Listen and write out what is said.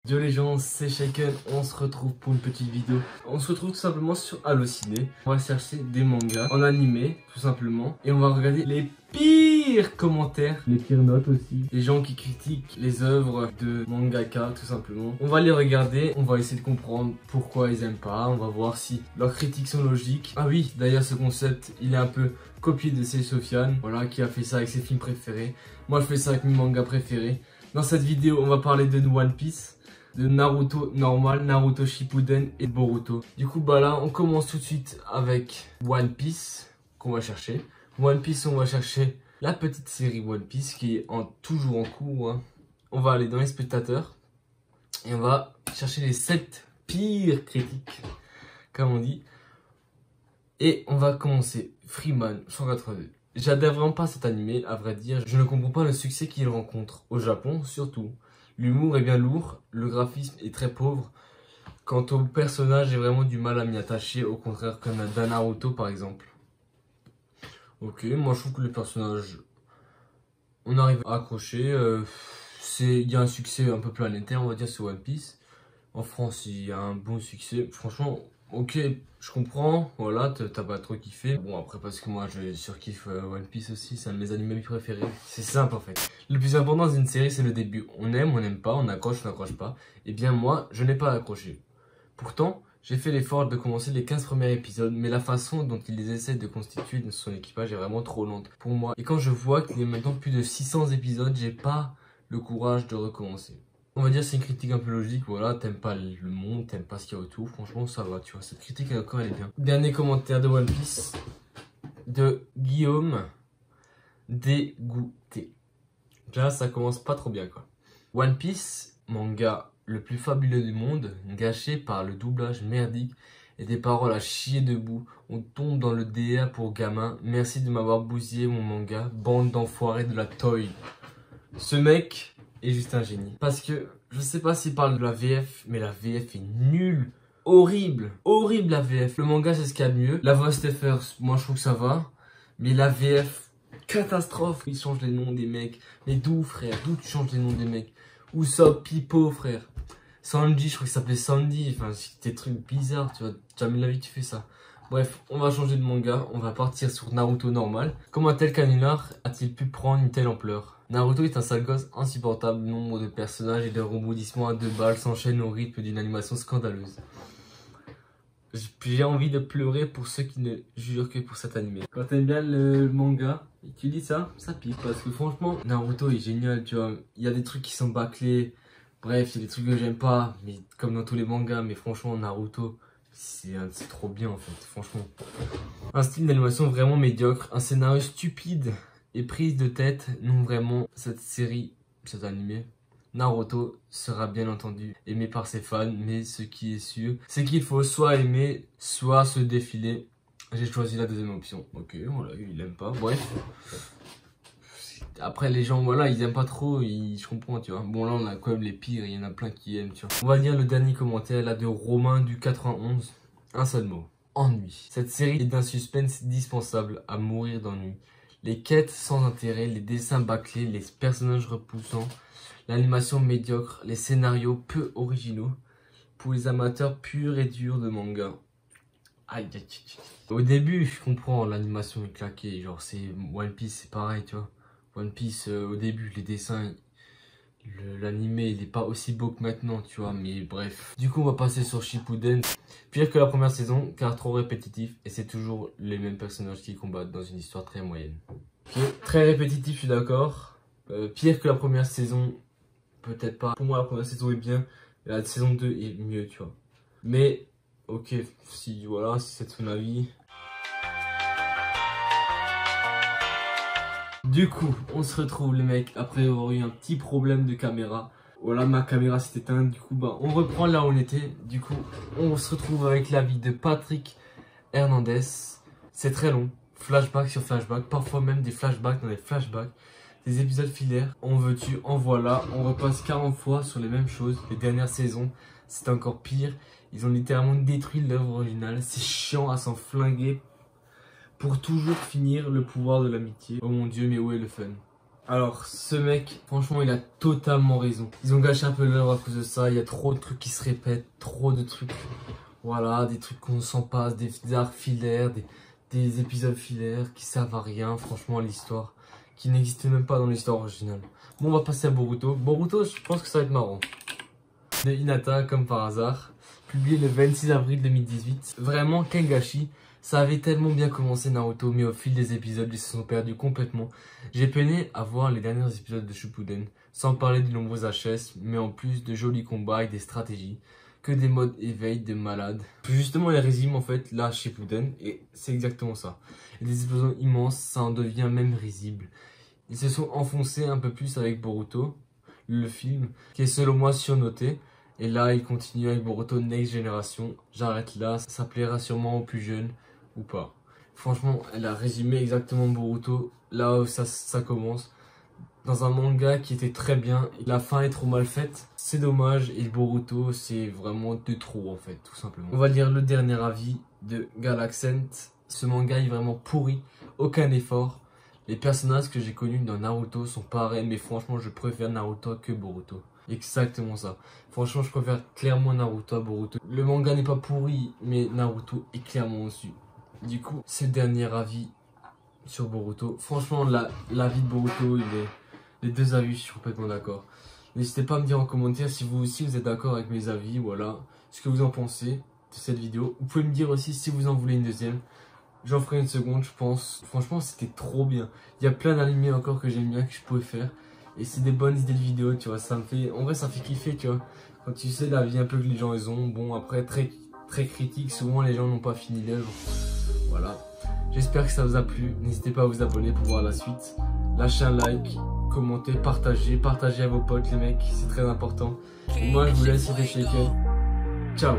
Yo les gens, c'est Shaken, on se retrouve pour une petite vidéo. On se retrouve tout simplement sur Allociné. On va chercher des mangas en animé, tout simplement. Et on va regarder les pires commentaires, les pires notes aussi. Les gens qui critiquent les œuvres de mangaka, tout simplement. On va les regarder, on va essayer de comprendre pourquoi ils aiment pas. On va voir si leurs critiques sont logiques. Ah oui, d'ailleurs ce concept, il est un peu copié de Sei Sofiane. Voilà, qui a fait ça avec ses films préférés. Moi je fais ça avec mes mangas préférés. Dans cette vidéo, on va parler de One Piece, de Naruto normal, Naruto Shippuden et Boruto. Du coup bah là on commence tout de suite avec One Piece qu'on va chercher. One Piece, on va chercher la petite série One Piece qui est toujours en cours. Hein. On va aller dans les spectateurs et on va chercher les 7 pires critiques comme on dit. Et on va commencer. Freeman 182. J'adhère vraiment pas à cet animé, à vrai dire. Je ne comprends pas le succès qu'il rencontre au Japon surtout. L'humour est bien lourd, le graphisme est très pauvre. Quant au personnage, j'ai vraiment du mal à m'y attacher, au contraire comme d'un Naruto par exemple. Ok, moi je trouve que le personnage, on arrive à accrocher. Il y a un succès un peu planétaire, on va dire, sur One Piece. En France, il y a un bon succès. Franchement, ok, je comprends. Voilà, t'as pas trop kiffé. Bon, après, parce que moi, je surkiffe One Piece aussi. C'est un de mes animés préférés. C'est simple, en fait. Le plus important dans une série, c'est le début. On n'aime pas, on accroche, on n'accroche pas. Et bien, moi, je n'ai pas accroché. Pourtant, j'ai fait l'effort de commencer les 15 premiers épisodes, mais la façon dont ils essaient de constituer son équipage est vraiment trop lente pour moi. Et quand je vois qu'il y a maintenant plus de 600 épisodes, j'ai pas le courage de recommencer. On va dire c'est une critique un peu logique, voilà, t'aimes pas le monde, t'aimes pas ce qu'il y a autour, franchement ça va, tu vois, cette critique encore elle est bien. Dernier commentaire de One Piece, de Guillaume, dégoûté. Là ça commence pas trop bien quoi. One Piece, manga le plus fabuleux du monde, gâché par le doublage merdique et des paroles à chier debout. On tombe dans le DA pour gamin, merci de m'avoir bousillé mon manga, bande d'enfoirés de la toy. Ce mec est juste un génie. Parce que, je sais pas s'il parle de la VF, mais la VF est nulle. Horrible. Horrible la VF. Le manga c'est ce qu'il y a de mieux. La voix Steffers, moi je trouve que ça va. Mais la VF, catastrophe. Ils changent les noms des mecs. Mais d'où frère? D'où tu changes les noms des mecs? Usopp, Pipo frère. Sanji, je crois qu'il s'appelait Sandy. Enfin, c'est des trucs bizarres, tu vois. Jamais de la vie tu fais ça. Bref, on va changer de manga. On va partir sur Naruto normal. Comment un tel canular a-t-il pu prendre une telle ampleur? Naruto est un sale gosse insupportable, nombre de personnages et de rebondissements à 2 balles s'enchaînent au rythme d'une animation scandaleuse. J'ai envie de pleurer pour ceux qui ne jurent que pour cet animé. Quand t'aimes bien le manga et tu lis ça, ça pique parce que franchement, Naruto est génial, tu vois. Il y a des trucs qui sont bâclés, bref, il y a des trucs que j'aime pas, mais comme dans tous les mangas, mais franchement, Naruto, c'est trop bien en fait, franchement. Un style d'animation vraiment médiocre, un scénario stupide et prise de tête, non vraiment, cette série, cet animé, Naruto sera bien entendu aimé par ses fans, mais ce qui est sûr, c'est qu'il faut soit aimer, soit se défiler. J'ai choisi la deuxième option. Ok, voilà, il aime pas, bref. Après les gens, voilà, ils aiment pas trop, je comprends, tu vois. Bon là on a quand même les pires, il y en a plein qui aiment, tu vois. On va lire le dernier commentaire là de Romain du 91. Un seul mot. Ennui. Cette série est d'un suspense dispensable à mourir d'ennui. Les quêtes sans intérêt, les dessins bâclés, les personnages repoussants, l'animation médiocre, les scénarios peu originaux pour les amateurs purs et durs de manga. Aïe, aïe, aïe. Au début, je comprends, l'animation est claquée, genre c'est One Piece, c'est pareil, tu vois. One Piece, au début, les dessins, l'animé, il est pas aussi beau que maintenant, tu vois, mais bref. Du coup, on va passer sur Shippuden. Pire que la première saison, car trop répétitif, et c'est toujours les mêmes personnages qui combattent dans une histoire très moyenne. Okay. Très répétitif, je suis d'accord. Pire que la première saison, peut-être pas. Pour moi, la première saison est bien, la saison 2 est mieux, tu vois. Mais, ok, si voilà, si c'est ton avis. Du coup, on se retrouve les mecs après avoir eu un petit problème de caméra. Voilà, ma caméra s'est éteinte, du coup bah on reprend là où on était. Du coup, on se retrouve avec l'avis de Patrick Hernandez. C'est très long, flashback sur flashback, parfois même des flashbacks dans des flashbacks. Des épisodes filaires, en veux-tu, en voilà. On repasse 40 fois sur les mêmes choses. Les dernières saisons, c'est encore pire. Ils ont littéralement détruit l'œuvre originale. C'est chiant à s'en flinguer pour toujours finir le pouvoir de l'amitié. Oh mon dieu, mais où est le fun? Alors, ce mec, franchement, il a totalement raison. Ils ont gâché un peu l'œuvre à cause de ça. Il y a trop de trucs qui se répètent, trop de trucs. Voilà, des trucs qu'on s'en passe, des arcs filaires, des épisodes filaires qui servent à rien, franchement, à l'histoire. Qui n'existaient même pas dans l'histoire originale. Bon, on va passer à Boruto. Boruto, je pense que ça va être marrant. De Hinata, comme par hasard. Publié le 26 avril 2018. Vraiment, quel gâchis. Ça avait tellement bien commencé Naruto, mais au fil des épisodes, ils se sont perdus complètement. J'ai peiné à voir les derniers épisodes de Shippuden, sans parler de nombreux HS, mais en plus de jolis combats avec des stratégies, que des modes éveil de malades. Justement, il résume en fait là Shippuden, et c'est exactement ça. Et des explosions immenses, ça en devient même risible. Ils se sont enfoncés un peu plus avec Boruto, le film, qui est selon moi surnoté. Et là, il continue avec Boruto Next Generation. J'arrête là, ça plaira sûrement aux plus jeunes. Ou pas. Franchement, elle a résumé exactement Boruto là où ça commence. Dans un manga qui était très bien. La fin est trop mal faite. C'est dommage. Et Boruto, c'est vraiment de trop en fait, tout simplement. On va lire le dernier avis de Galaxent. Ce manga est vraiment pourri. Aucun effort. Les personnages que j'ai connus dans Naruto sont pareils. Mais franchement, je préfère Naruto que Boruto. Exactement ça. Franchement, je préfère clairement Naruto à Boruto. Le manga n'est pas pourri, mais Naruto est clairement au-dessus. Du coup, c'est le dernier avis sur Boruto. Franchement, l'avis de Boruto, les deux avis, je suis complètement d'accord. N'hésitez pas à me dire en commentaire si vous aussi vous êtes d'accord avec mes avis, voilà, ce que vous en pensez de cette vidéo. Vous pouvez me dire aussi si vous en voulez une deuxième. J'en ferai une seconde, je pense. Franchement, c'était trop bien. Il y a plein d'animés encore que j'aime bien, que je pouvais faire. Et c'est des bonnes idées de vidéos, tu vois. Ça me fait, en vrai, ça fait kiffer, tu vois. Quand tu sais l'avis un peu que les gens ils ont. Bon, après, très critique, souvent les gens n'ont pas fini l'œuvre. Voilà, j'espère que ça vous a plu. N'hésitez pas à vous abonner pour voir la suite. Lâchez un like, commentez, partagez à vos potes les mecs, c'est très important. Et moi je vous laisse, c'était Shaken. Ciao.